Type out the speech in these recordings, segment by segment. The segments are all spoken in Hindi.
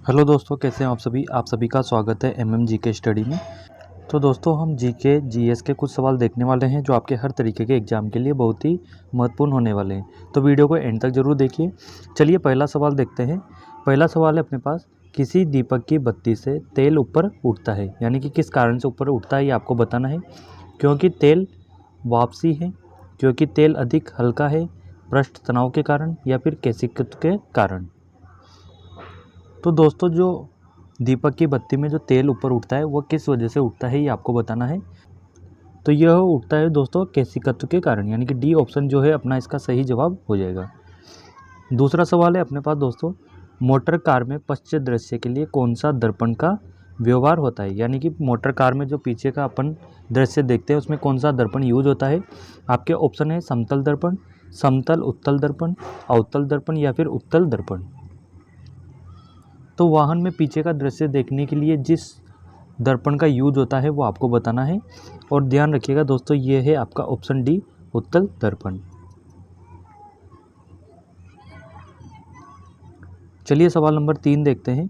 हेलो दोस्तों, कैसे हैं आप सभी का स्वागत है एमएम जीके स्टडी में। तो दोस्तों, हम जीके जीएस के कुछ सवाल देखने वाले हैं जो आपके हर तरीके के एग्जाम के लिए बहुत ही महत्वपूर्ण होने वाले हैं। तो वीडियो को एंड तक जरूर देखिए। चलिए पहला सवाल देखते हैं। पहला सवाल है अपने पास, किसी दीपक की बत्ती से तेल ऊपर उठता है, यानी कि किस कारण से ऊपर उठता है ये आपको बताना है। क्योंकि तेल वापसी है, क्योंकि तेल अधिक हल्का है, पृष्ठ तनाव के कारण, या फिर कैसिकत्व के कारण। तो दोस्तों, जो दीपक की बत्ती में जो तेल ऊपर उठता है वो किस वजह से उठता है ये आपको बताना है। तो यह उठता है दोस्तों कैसिकत्व के कारण, यानी कि डी ऑप्शन जो है अपना इसका सही जवाब हो जाएगा। दूसरा सवाल है अपने पास दोस्तों, मोटर कार में पश्चात दृश्य के लिए कौन सा दर्पण का व्यवहार होता है, यानी कि मोटर कार में जो पीछे का अपन दृश्य देखते हैं उसमें कौन सा दर्पण यूज होता है। आपके ऑप्शन है समतल दर्पण, समतल उत्तल दर्पण, अवतल दर्पण, या फिर उत्तल दर्पण। तो वाहन में पीछे का दृश्य देखने के लिए जिस दर्पण का यूज होता है वो आपको बताना है। और ध्यान रखिएगा दोस्तों, ये है आपका ऑप्शन डी, उत्तल दर्पण। चलिए सवाल नंबर 3 देखते हैं।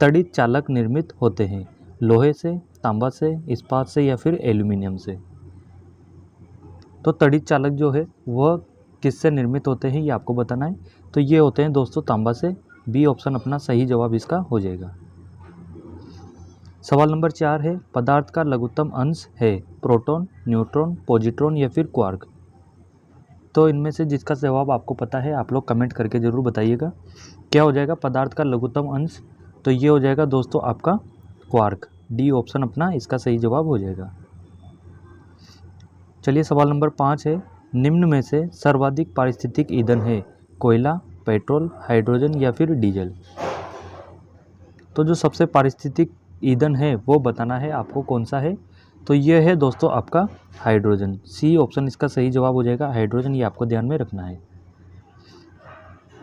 तड़ित चालक निर्मित होते हैं लोहे से, तांबा से, इस्पात से, या फिर एल्यूमिनियम से। तो तड़ित चालक जो है वह किससे निर्मित होते हैं ये आपको बताना है। तो ये होते हैं दोस्तों तांबा से। बी ऑप्शन अपना सही जवाब इसका हो जाएगा। सवाल नंबर 4 है, पदार्थ का लघुत्तम अंश है प्रोटॉन, न्यूट्रॉन, पॉजिट्रॉन, या फिर क्वार्क। तो इनमें से जिसका जवाब आपको पता है आप लोग कमेंट करके ज़रूर बताइएगा। क्या हो जाएगा पदार्थ का लघुत्तम अंश। तो ये हो जाएगा दोस्तों आपका क्वार्क। डी ऑप्शन अपना इसका सही जवाब हो जाएगा। चलिए सवाल नंबर 5 है, निम्न में से सर्वाधिक पारिस्थितिक ईंधन है कोयला, पेट्रोल, हाइड्रोजन, या फिर डीजल। तो जो सबसे पारिस्थितिक ईंधन है वो बताना है आपको कौन सा है। तो ये है दोस्तों आपका हाइड्रोजन। सी ऑप्शन इसका सही जवाब हो जाएगा, हाइड्रोजन। ये आपको ध्यान में रखना है।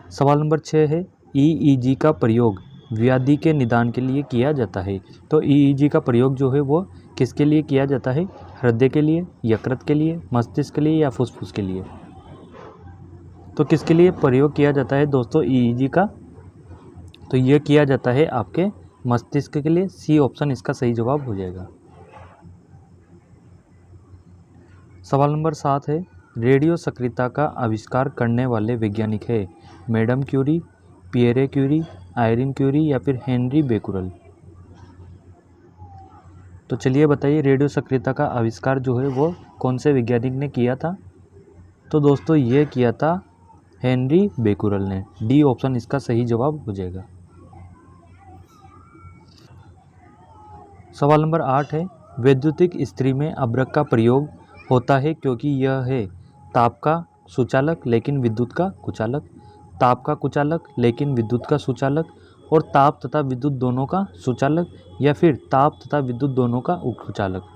सवाल नंबर 6 है, ईईजी का प्रयोग व्याधि के निदान के लिए किया जाता है। तो ईईजी का प्रयोग जो है वो किसके लिए किया जाता है। हृदय के लिए, यकृत के लिए, मस्तिष्क के लिए, या फुसफुस के लिए। तो किसके लिए प्रयोग किया जाता है दोस्तों ईईजी का। तो यह किया जाता है आपके मस्तिष्क के लिए। सी ऑप्शन इसका सही जवाब हो जाएगा। सवाल नंबर 7 है, रेडियो सक्रियता का आविष्कार करने वाले वैज्ञानिक है madam Curie, Pierre Curie, Irene Curie, या फिर हेनरी बेकुरल। तो चलिए बताइए रेडियो सक्रियता का आविष्कार जो है वो कौन से वैज्ञानिक ने किया था। तो दोस्तों ये किया था हेनरी बेकुरल ने। डी ऑप्शन इसका सही जवाब हो जाएगा। सवाल नंबर 8 है, वैद्युतिक इस्त्री में अभ्रक का प्रयोग होता है क्योंकि यह है ताप का सुचालक लेकिन विद्युत का कुचालक, ताप का कुचालक लेकिन विद्युत का सुचालक, और ताप तथा विद्युत दोनों का सुचालक, या फिर ताप तथा विद्युत दोनों का कुचालक।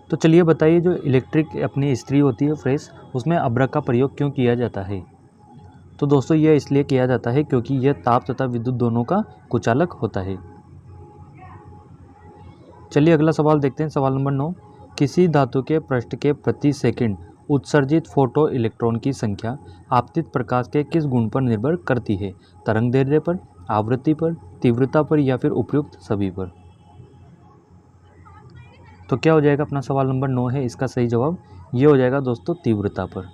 तो चलिए बताइए जो इलेक्ट्रिक अपनी इस्त्री होती है फ्रेश, उसमें अभ्रक का प्रयोग क्यों किया जाता है। तो दोस्तों यह इसलिए किया जाता है क्योंकि यह ताप तथा विद्युत दोनों का कुचालक होता है। चलिए अगला सवाल देखते हैं। सवाल नंबर 9, किसी धातु के पृष्ठ के प्रति सेकंड उत्सर्जित फोटो इलेक्ट्रॉन की संख्या आपतित प्रकाश के किस गुण पर निर्भर करती है। तरंग दैर्ध्य पर, आवृत्ति पर, तीव्रता पर, या फिर उपयुक्त सभी पर। तो क्या हो जाएगा अपना सवाल नंबर 9 है इसका सही जवाब। ये हो जाएगा दोस्तों तीव्रता पर।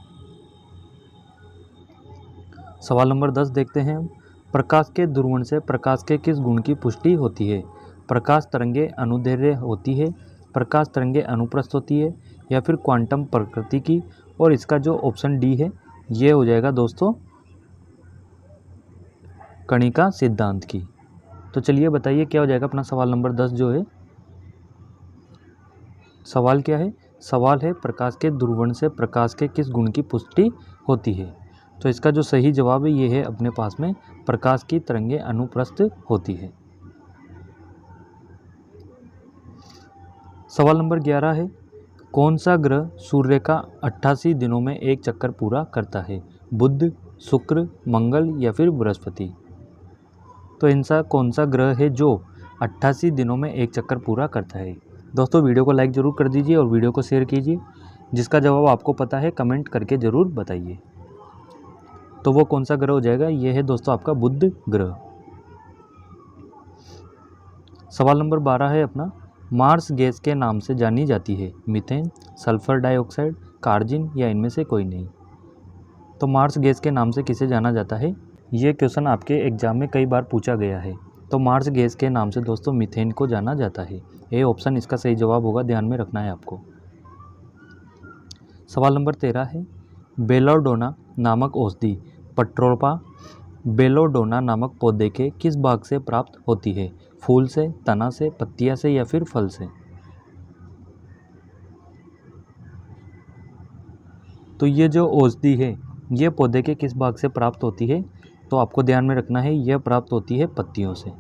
सवाल नंबर 10 देखते हैं हम, प्रकाश के ध्रुवण से प्रकाश के किस गुण की पुष्टि होती है। प्रकाश तरंगे अनुदैर्ध्य होती है, प्रकाश तरंगे अनुप्रस्थ होती है, या फिर क्वांटम प्रकृति की। और इसका जो ऑप्शन डी है ये हो जाएगा दोस्तों कणिका सिद्धांत की। तो चलिए बताइए क्या हो जाएगा अपना सवाल नंबर 10 जो है। सवाल क्या है, सवाल है प्रकाश के ध्रुवण से प्रकाश के किस गुण की पुष्टि होती है। तो इसका जो सही जवाब है ये है अपने पास में प्रकाश की तरंगे अनुप्रस्थ होती है। सवाल नंबर 11 है, कौन सा ग्रह सूर्य का 88 दिनों में एक चक्कर पूरा करता है। बुध, शुक्र, मंगल, या फिर बृहस्पति। तो इनसा कौन सा ग्रह है जो 88 दिनों में एक चक्कर पूरा करता है। दोस्तों वीडियो को लाइक ज़रूर कर दीजिए और वीडियो को शेयर कीजिए। जिसका जवाब आपको पता है कमेंट करके ज़रूर बताइए। तो वो कौन सा ग्रह हो जाएगा, ये है दोस्तों आपका बुध ग्रह। सवाल नंबर 12 है अपना, मार्स गैस के नाम से जानी जाती है, मीथेन, सल्फर डाइऑक्साइड, कार्जिन या इनमें से कोई नहीं। तो मार्स गैस के नाम से किसे जाना जाता है? ये क्वेश्चन आपके एग्जाम में कई बार पूछा गया है। तो मार्स गैस के नाम से दोस्तों मीथेन को जाना जाता है। ए ऑप्शन इसका सही जवाब होगा, ध्यान में रखना है आपको। सवाल नंबर 13 है, बेलोडोना नामक औषधि पट्रोपा बेलोडोना नामक पौधे के किस भाग से प्राप्त होती है? फूल से, तना से, पत्तियां से या फिर फल से? तो ये जो औषधि है ये पौधे के किस भाग से प्राप्त होती है? तो आपको ध्यान में रखना है, यह प्राप्त होती है पत्तियों से।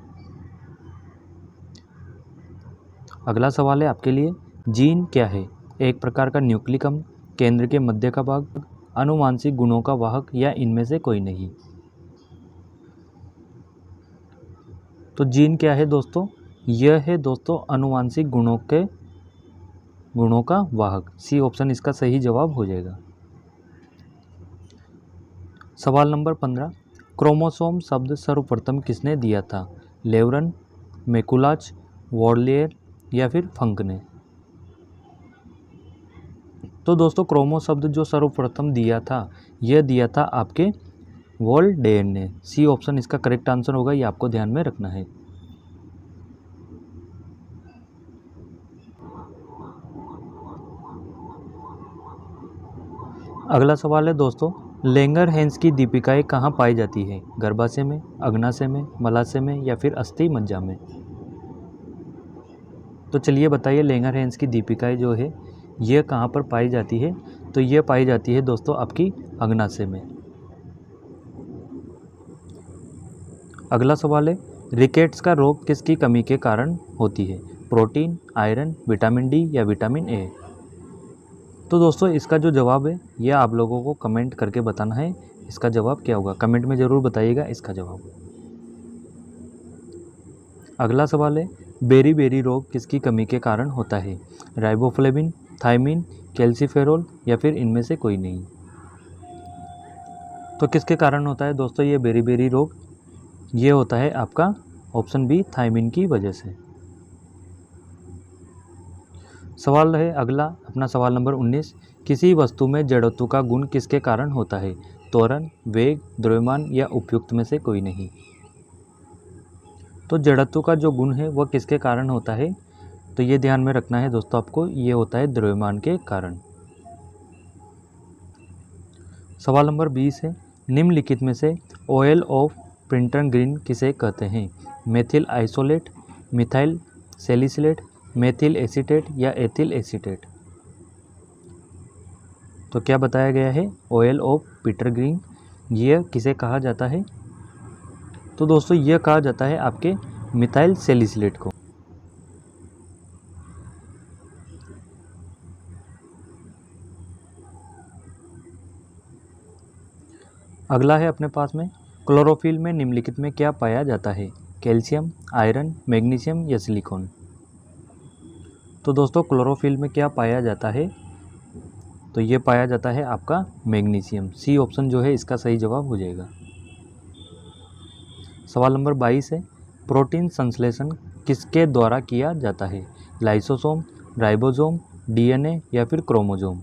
अगला सवाल है आपके लिए, जीन क्या है? एक प्रकार का न्यूक्लिक अम्ल, केंद्र के मध्य का भाग, आनुवांशिक गुणों का वाहक या इनमें से कोई नहीं? तो जीन क्या है दोस्तों? यह है दोस्तों आनुवांशिक गुणों का वाहक। सी ऑप्शन इसका सही जवाब हो जाएगा। सवाल नंबर 15, क्रोमोसोम शब्द सर्वप्रथम किसने दिया था? लेवरन, मैकुलाच, वॉर्लियर या फिर फंक ने? तो दोस्तों क्रोमो शब्द जो सर्वप्रथम दिया था, यह दिया था आपके वॉल्डेयर ने। सी ऑप्शन इसका करेक्ट आंसर होगा, ये आपको ध्यान में रखना है। अगला सवाल है दोस्तों, लैंगरहैंस की दीपिकाएं कहाँ पाई जाती है? गर्भाशय में, अग्नाशय में, मलाशय में या फिर अस्थि मज्जा में? तो चलिए बताइए, लैंगरहैंस की दीपिकाएं जो है यह कहाँ पर पाई जाती है? तो यह पाई जाती है दोस्तों आपकी अग्नाशय में। अगला सवाल है, रिकेट्स का रोग किसकी कमी के कारण होती है? प्रोटीन, आयरन, विटामिन डी या विटामिन ए? तो दोस्तों इसका जो जवाब है यह आप लोगों को कमेंट करके बताना है, इसका जवाब क्या होगा, कमेंट में ज़रूर बताइएगा इसका जवाब। अगला सवाल है, बेरी बेरी रोग किसकी कमी के कारण होता है? राइबोफ्लेविन, थायमिन, कैल्सीफेरोल या फिर इनमें से कोई नहीं? तो किसके कारण होता है दोस्तों ये बेरी बेरी रोग? ये होता है आपका ऑप्शन बी, थायमिन की वजह से। सवाल है अगला अपना सवाल नंबर 19, किसी वस्तु में जड़त्व का गुण किसके कारण होता है? त्वरण, वेग, द्रव्यमान या उपयुक्त में से कोई नहीं? तो जड़त्व का जो गुण है वह किसके कारण होता है? तो ये ध्यान में रखना है दोस्तों आपको, ये होता है द्रव्यमान के कारण। सवाल नंबर 20 है, निम्नलिखित में से ऑयल ऑफ प्रिंटर-ग्रीन किसे कहते हैं? Methyl isolate, methyl salicylate, methyl acetate या एथिल एसीटेट? तो क्या बताया गया है? ऑयल ऑफ पीटर-ग्रीन, यह किसे कहा जाता है? तो दोस्तों यह कहा जाता है आपके मिथाइल सैलिसिलेट को। अगला है अपने पास में, क्लोरोफिल में निम्नलिखित में क्या पाया जाता है? कैल्शियम, आयरन, मैग्नीशियम या सिलिकॉन? तो दोस्तों क्लोरोफिल में क्या पाया जाता है? तो ये पाया जाता है आपका मैग्नीशियम। सी ऑप्शन जो है इसका सही जवाब हो जाएगा। सवाल नंबर 22 है, प्रोटीन संश्लेषण किसके द्वारा किया जाता है? लाइसोसोम, राइबोसोम, डीएनए या फिर क्रोमोसोम?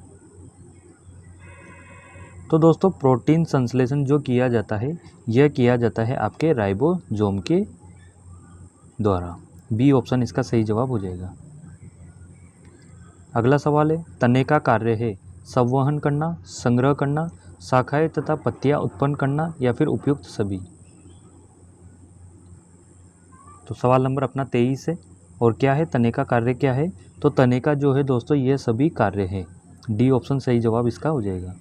तो दोस्तों प्रोटीन संश्लेषण जो किया जाता है यह किया जाता है आपके राइबोसोम के द्वारा। बी ऑप्शन इसका सही जवाब हो जाएगा। अगला सवाल है, तने का कार्य है संवहन करना, संग्रह करना, शाखाएं तथा पत्तियां उत्पन्न करना या फिर उपयुक्त सभी? तो सवाल नंबर अपना 23 है, और क्या है तने का कार्य क्या है? तो तने का जो है दोस्तों ये सभी कार्य है। डी ऑप्शन सही जवाब इसका हो जाएगा।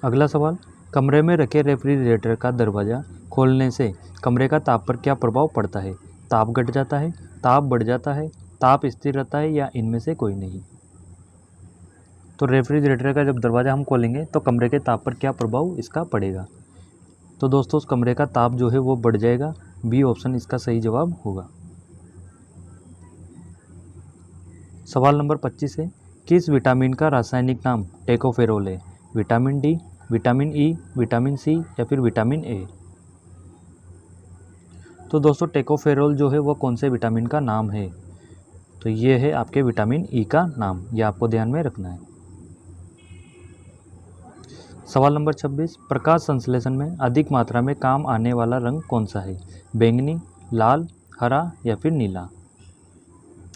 अगला सवाल, कमरे में रखे रेफ्रिजरेटर का दरवाज़ा खोलने से कमरे का ताप पर क्या प्रभाव पड़ता है? ताप घट जाता है, ताप बढ़ जाता है, ताप स्थिर रहता है या इनमें से कोई नहीं? तो रेफ्रिजरेटर का जब दरवाज़ा हम खोलेंगे तो कमरे के ताप पर क्या प्रभाव इसका पड़ेगा? तो दोस्तों उस कमरे का ताप जो है वो बढ़ जाएगा। बी ऑप्शन इसका सही जवाब होगा। सवाल नंबर 25 है, किस विटामिन का रासायनिक नाम टेकोफेरोल है? Vitamin D, vitamin E, vitamin C या फिर विटामिन ए। तो दोस्तों टेकोफेरोल जो है वो कौन से विटामिन का नाम है? तो ये है आपके विटामिन ई का नाम, ये आपको ध्यान में रखना है। सवाल नंबर 26, प्रकाश संश्लेषण में अधिक मात्रा में काम आने वाला रंग कौन सा है? बैंगनी, लाल, हरा या फिर नीला।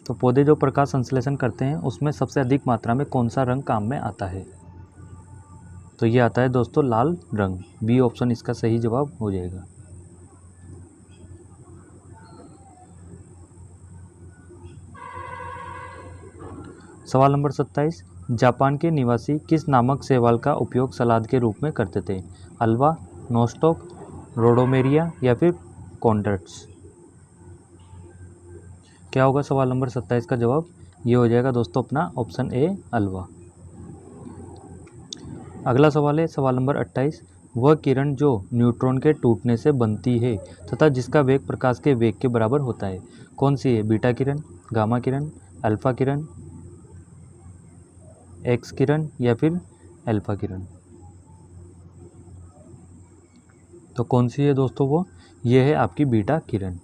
तो पौधे जो प्रकाश संश्लेषण करते हैं उसमें सबसे अधिक मात्रा में कौन सा रंग काम में आता है? तो ये आता है दोस्तों लाल रंग। बी ऑप्शन इसका सही जवाब हो जाएगा। सवाल नंबर 27, जापान के निवासी किस नामक शैवाल का उपयोग सलाद के रूप में करते थे? अल्वा, नोस्टॉक, रोडोमेरिया या फिर कॉन्ड्रेट्स। क्या होगा सवाल नंबर 27 का जवाब? ये हो जाएगा दोस्तों अपना ऑप्शन ए अल्वा। अगला सवाल है सवाल नंबर 28, वह किरण जो न्यूट्रॉन के टूटने से बनती है तथा जिसका वेग प्रकाश के वेग के बराबर होता है, कौन सी है? बीटा किरण, गामा किरण, अल्फा किरण, एक्स किरण या फिर अल्फा किरण। तो कौन सी है दोस्तों वो? ये है आपकी बीटा किरण।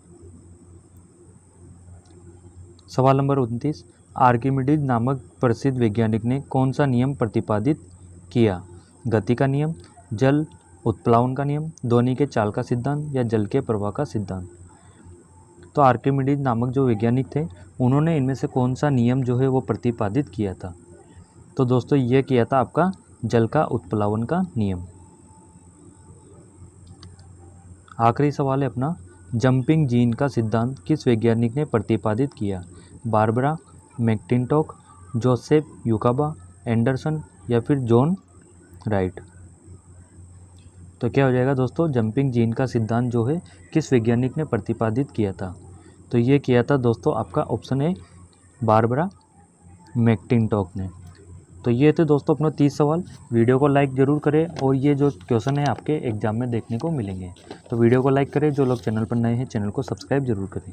सवाल नंबर 29, आर्किमिडीज नामक प्रसिद्ध वैज्ञानिक ने कौन सा नियम प्रतिपादित किया? गति का नियम, जल उत्प्लावन का नियम, ध्वनि के चाल का सिद्धांत या जल के प्रवाह का सिद्धांत। तो आर्किमिडीज नामक जो वैज्ञानिक थे उन्होंने इनमें से कौन सा नियम जो है वो प्रतिपादित किया था? तो दोस्तों ये किया था आपका जल का उत्प्लावन का नियम। आखिरी सवाल है अपना, जंपिंग जीन का सिद्धांत किस वैज्ञानिक ने प्रतिपादित किया? बारबरा मैकक्लिंटोक, जोसेफ युकाबा, एंडरसन या फिर जॉन राइट। तो क्या हो जाएगा दोस्तों? जंपिंग जीन का सिद्धांत जो है किस वैज्ञानिक ने प्रतिपादित किया था? तो ये किया था दोस्तों आपका ऑप्शन है बारबरा मैकक्लिंटोक ने। तो ये थे दोस्तों अपना 30 सवाल। वीडियो को लाइक ज़रूर करें और ये जो क्वेश्चन है आपके एग्जाम में देखने को मिलेंगे। तो वीडियो को लाइक करें, जो लोग चैनल पर नए हैं चैनल को सब्सक्राइब जरूर करें।